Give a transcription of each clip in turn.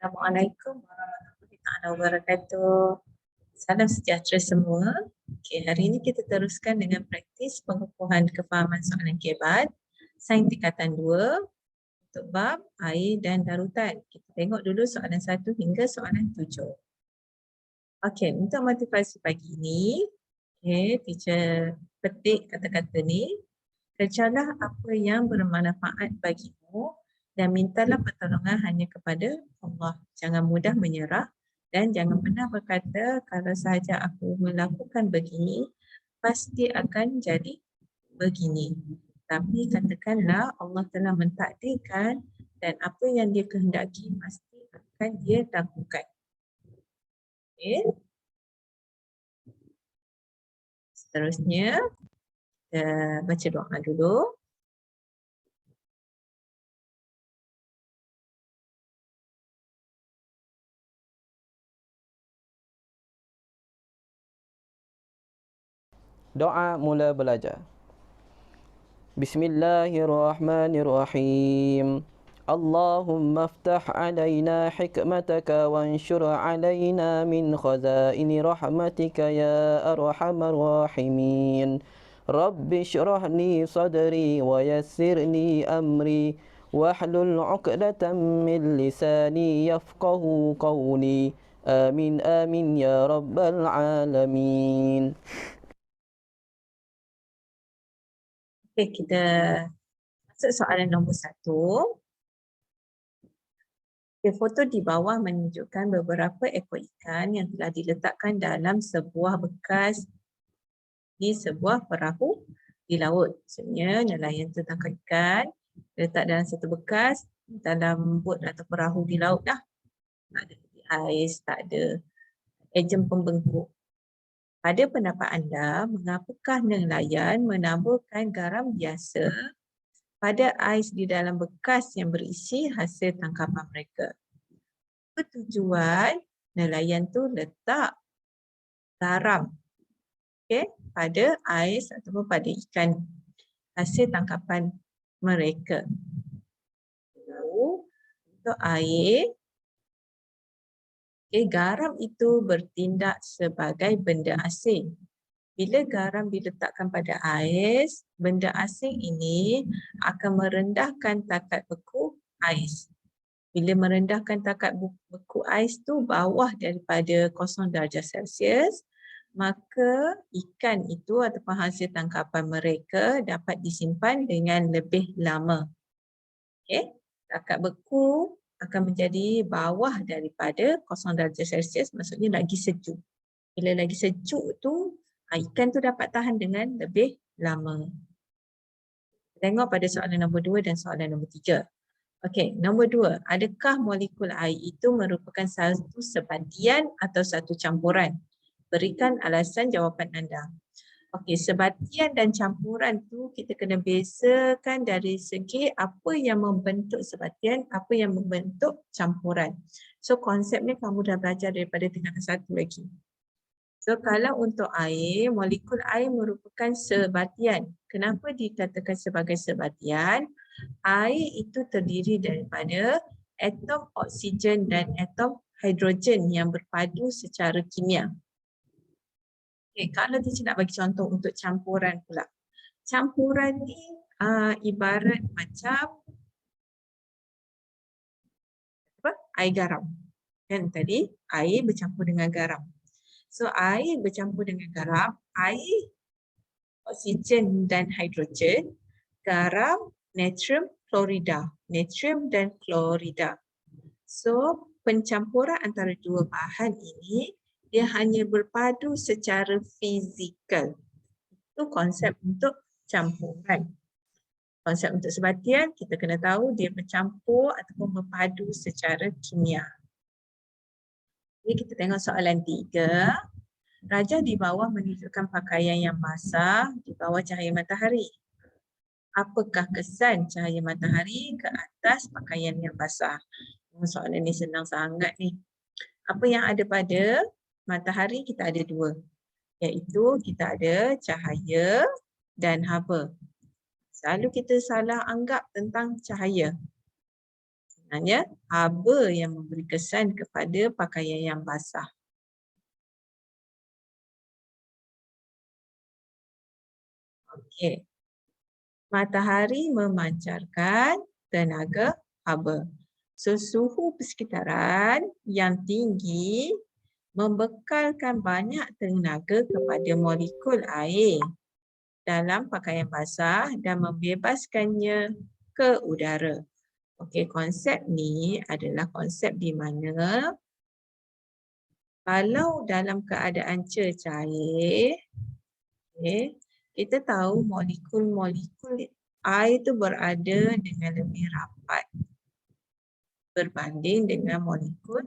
Assalamualaikum warahmatullahi wabarakatuh. Salam sejahtera semua. Okey, hari ini kita teruskan dengan praktis pengukuhan kefahaman soalan KBAT Sains tingkatan 2 untuk bab air dan larutan. Kita tengok dulu soalan 1 hingga soalan 7. Okey, untuk motivasi pagi ini, teacher petik kata-kata ni. Kerjalah apa yang bermanfaat bagimu dan mintalah pertolongan hanya kepada Allah. Jangan mudah menyerah dan jangan pernah berkata kalau sahaja aku melakukan begini, pasti akan jadi begini. Tapi katakanlah Allah telah mentakdirkan dan apa yang dia kehendaki pasti akan dia lakukan. Okay. Seterusnya, kita baca doa dulu. Doa mula belajar. Bismillahirrahmanirrahim. Allahumma aftah alaina hikmataka wanshur alaina min khazaini rahmatika ya arhamar rahimin. Rabbi shrah li sadri wa yassirni amri wahlul 'uqdatam min lisani yafqahu qawli. Amin amin ya rabbal alamin. Okey, kita masuk soalan nombor 1. Foto di bawah menunjukkan beberapa ekor ikan yang telah diletakkan dalam sebuah bekas di sebuah perahu di laut. Maksudnya nelayan tu tangkap ikan, letak dalam satu bekas dalam bot atau perahu di laut dah. Tak ada ais, tak ada ejen pembengkuk. Pada pendapat anda, mengapakah nelayan menaburkan garam biasa pada ais di dalam bekas yang berisi hasil tangkapan mereka? Apa tujuan nelayan tu letak garam pada ais ataupun pada ikan hasil tangkapan mereka? Lalu, untuk air, garam itu bertindak sebagai benda asing. Bila garam diletakkan pada ais, benda asing ini akan merendahkan takat beku ais. Bila merendahkan takat beku ais tu bawah daripada 0 darjah Celsius, maka ikan itu ataupun hasil tangkapan mereka dapat disimpan dengan lebih lama. Takat beku akan menjadi bawah daripada 0 darjah Celsius, maksudnya lagi sejuk. Bila lagi sejuk tu, ikan tu dapat tahan dengan lebih lama. Tengok pada soalan nombor 2 dan soalan nombor 3. Okey, nombor 2. Adakah molekul air itu merupakan satu sebatian atau satu campuran? Berikan alasan jawapan anda. Okey, sebatian dan campuran tu kita kena bezakan dari segi apa yang membentuk sebatian, apa yang membentuk campuran. So konsepnya kamu dah belajar daripada tingkatan 1 lagi. So kalau untuk air, molekul air merupakan sebatian. Kenapa dikatakan sebagai sebatian? Air itu terdiri daripada atom oksigen dan atom hidrogen yang berpadu secara kimia. Kalau kita nak bagi contoh untuk campuran pula. Campuran ni ibarat macam air garam. Kan tadi air bercampur dengan garam. So air bercampur dengan garam, air oksigen dan hidrogen, garam, natrium, klorida. Natrium dan klorida. So pencampuran antara dua bahan ini dia hanya berpadu secara fizikal. Itu konsep untuk campuran. Konsep untuk sebatian kita kena tahu dia bercampur ataupun berpadu secara kimia. Jadi kita tengok soalan 3. Raja di bawah menunjukkan pakaian yang basah di bawah cahaya matahari. Apakah kesan cahaya matahari ke atas pakaian yang basah? Soalan ni senang sangat ni. Apa yang ada pada matahari kita ada 2. Iaitu kita ada cahaya dan haba. Selalu kita salah anggap tentang cahaya. Hanya haba yang memberi kesan kepada pakaian yang basah. Okey. Matahari memancarkan tenaga haba. So, suhu persekitaran yang tinggi membekalkan banyak tenaga kepada molekul air dalam pakaian basah dan membebaskannya ke udara. Okey, konsep ni adalah konsep di mana kalau dalam keadaan cecair, okay, kita tahu molekul-molekul air itu berada dengan lebih rapat berbanding dengan molekul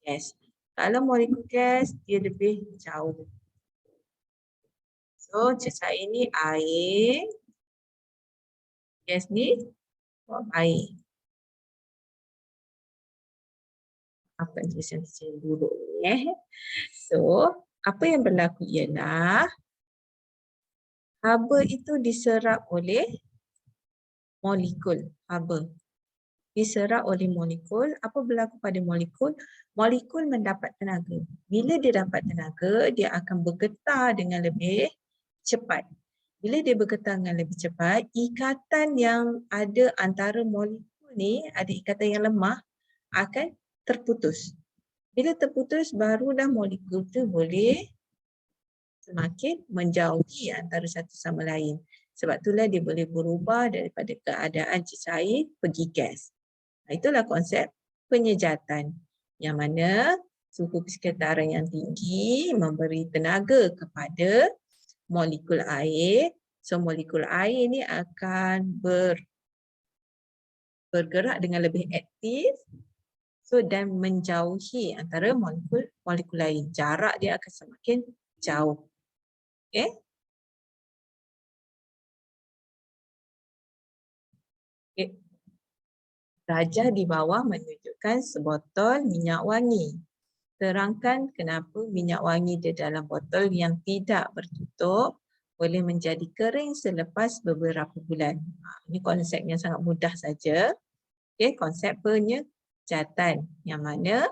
gas. Kalau molekul gas, dia lebih jauh. So, cecair ni air, gas ni air. Apa tulisan saya buruk ni So, apa yang berlaku ialah haba itu diserap oleh molekul haba. Diserap oleh molekul, apa berlaku pada molekul? Molekul mendapat tenaga. Bila dia dapat tenaga, dia akan bergetar dengan lebih cepat. Bila dia bergetar dengan lebih cepat, ikatan yang ada antara molekul ni, ada ikatan yang lemah, akan terputus. Bila terputus, barulah molekul tu boleh semakin menjauhi antara satu sama lain. Sebab itulah dia boleh berubah daripada keadaan cecair pergi gas. Itulah konsep penyejatan yang mana suhu persekitaran yang tinggi memberi tenaga kepada molekul air. So molekul air ni akan bergerak dengan lebih aktif dan menjauhi antara molekul lain. Jarak dia akan semakin jauh. Okay. Okay. Rajah di bawah menunjukkan sebotol minyak wangi. Terangkan kenapa minyak wangi di dalam botol yang tidak bertutup boleh menjadi kering selepas beberapa bulan. Ini konsep yang sangat mudah saja. Okay, konsep penyejatan yang mana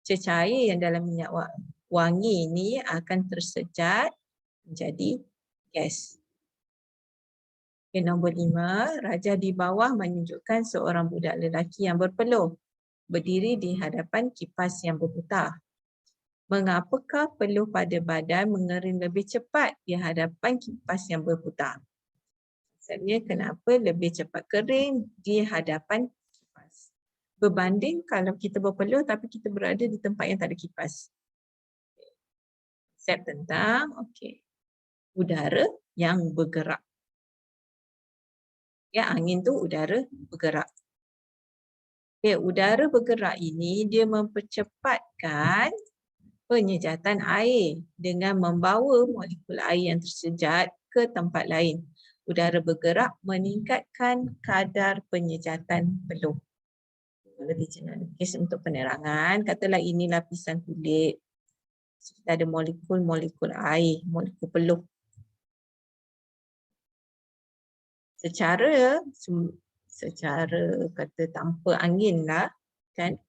cecair yang dalam minyak wangi ini akan tersejat menjadi gas. Okay, nombor 5, rajah di bawah menunjukkan seorang budak lelaki yang berpeluh berdiri di hadapan kipas yang berputar. Mengapakah peluh pada badan mengering lebih cepat di hadapan kipas yang berputar? Maksudnya kenapa lebih cepat kering di hadapan kipas berbanding kalau kita berpeluh tapi kita berada di tempat yang tak ada kipas. Konsep tentang udara yang bergerak. Ya, angin tu udara bergerak. Udara bergerak ini dia mempercepatkan penyejatan air dengan membawa molekul air yang tersejat ke tempat lain. Udara bergerak meningkatkan kadar penyejatan peluh. Lebih jelas untuk penerangan, katalah ini lapisan kulit. Kita ada molekul-molekul air, molekul peluh. Secara kata tanpa angin lah, kan?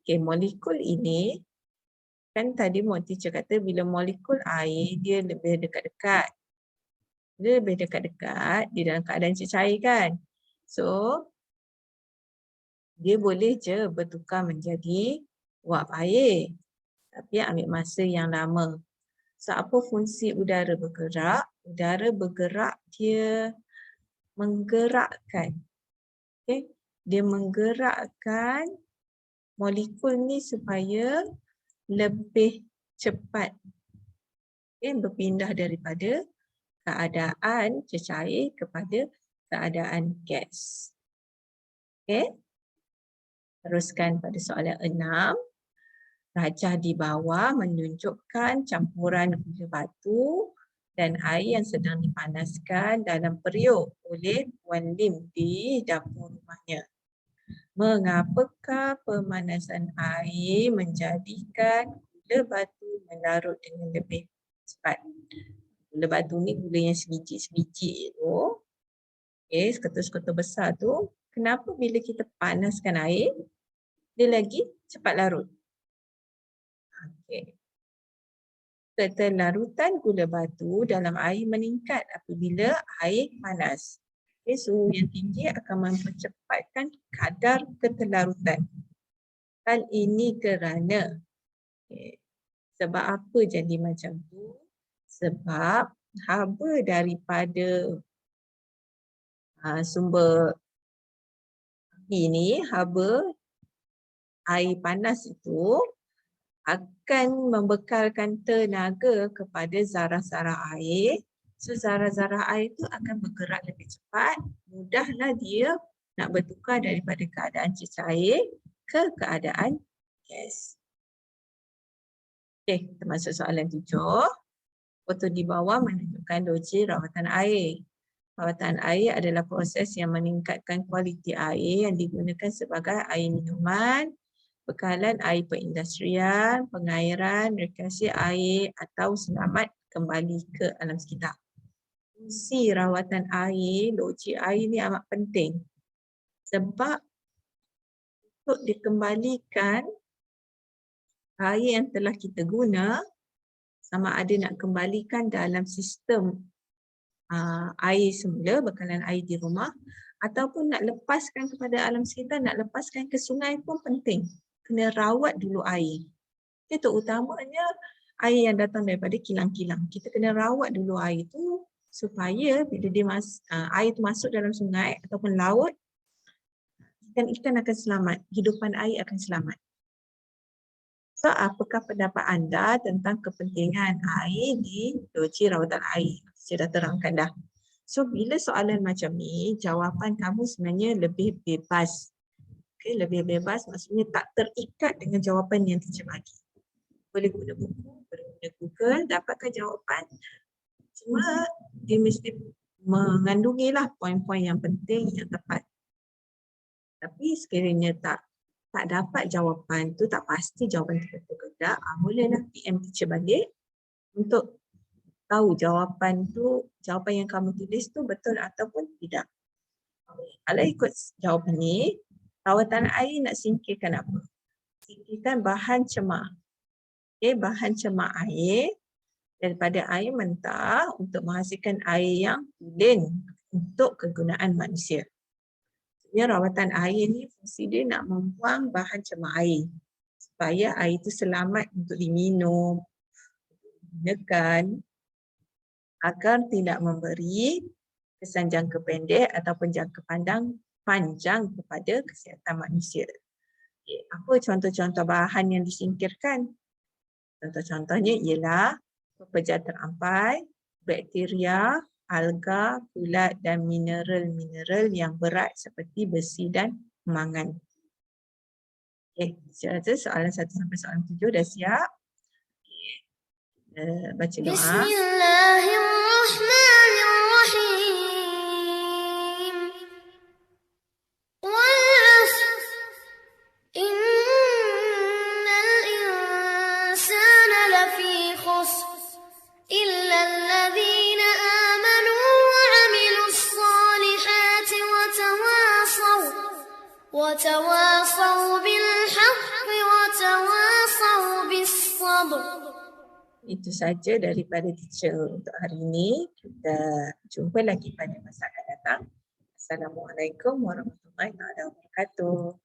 Molekul ini kan tadi teacher kata bila molekul air dia lebih dekat-dekat. Dia lebih dekat-dekat di dalam keadaan cecair kan. So dia boleh je bertukar menjadi wap air. Tapi ambil masa yang lama. So apa fungsi udara bergerak? Udara bergerak dia menggerakkan. Dia menggerakkan molekul ni supaya lebih cepat berpindah daripada keadaan cecair kepada keadaan gas. Teruskan pada soalan 6. Rajah di bawah menunjukkan campuran gula batu dan air yang sedang dipanaskan dalam periuk oleh Puan Lim di dapur rumahnya. Mengapakah pemanasan air menjadikan gula batu melarut dengan lebih cepat? Gula batu ni gula yang sebiji-sebiji tu. Seketul-seketul besar tu. Kenapa bila kita panaskan air, dia lagi cepat larut. Okey. Keterlarutan gula batu dalam air meningkat apabila air panas. Okay, suhu yang tinggi akan mempercepatkan kadar keterlarutan. Hal ini kerana sebab apa jadi macam tu? Sebab haba daripada sumber api ni, haba air panas itu akan membekalkan tenaga kepada zarah-zarah air. So zarah-zarah air itu akan bergerak lebih cepat. Mudahlah dia nak bertukar daripada keadaan cecair ke keadaan gas. Okey, termasuk soalan 7. Foto di bawah menunjukkan loji rawatan air. Rawatan air adalah proses yang meningkatkan kualiti air yang digunakan sebagai air minuman, bekalan air perindustrian, pengairan, rekreasi air atau selamat kembali ke alam sekitar. Fungsi rawatan air, loji air ni amat penting sebab untuk dikembalikan air yang telah kita guna sama ada nak kembalikan dalam sistem air semula, bekalan air di rumah ataupun nak lepaskan kepada alam sekitar, nak lepaskan ke sungai pun penting. Kena rawat dulu air. Itu utamanya air yang datang daripada kilang-kilang. Kita kena rawat dulu air tu supaya bila dia air tu masuk dalam sungai ataupun laut, ikan-ikan akan selamat, hidupan air akan selamat. So, apakah pendapat anda tentang kepentingan air di loji rawatan air? Saya dah terangkan dah. So, bila soalan macam ni, jawapan kamu sebenarnya lebih bebas. Okay, lebih bebas maksudnya tak terikat dengan jawapan yang teacher bagi. Boleh guna buku, boleh guna Google, dapatkan jawapan. Cuma dia mesti mengandungilah poin-poin yang penting, yang tepat. Tapi sekiranya tak dapat jawapan tu, tak pasti jawapan tu betul ke tak, bolehlah PM teacher balik untuk tahu jawapan yang kamu tulis tu betul ataupun tidak. Kalau ikut jawapan ni, rawatan air nak singkirkan apa? Singkirkan bahan cemar. Okay, bahan cemar air daripada air mentah untuk menghasilkan air yang clean untuk kegunaan manusia. Sebenarnya rawatan air ni fungsi dia nak membuang bahan cemar air supaya air itu selamat untuk diminum, digunakan agar tidak memberi kesan jangka pendek ataupun jangka panjang kepada kesihatan manusia. Okay, apa contoh-contoh bahan yang disingkirkan? Contoh-contohnya ialah pepejar terampai, bakteria, alga, kulat dan mineral-mineral yang berat seperti besi dan mangan. Okay, saya rasa soalan 1 sampai soalan 7 dah siap. Baca doa. Bismillahirrahmanirrahim. Wal-'ashr. Innal insana lafi khusr. Illa alladhina amanu wa 'amilus salihati wa tawasaw bil haqqi wa tawasaw bis sabr. Itu saja daripada teacher untuk hari ini. Kita jumpa lagi pada masa akan datang. Assalamualaikum warahmatullahi wabarakatuh.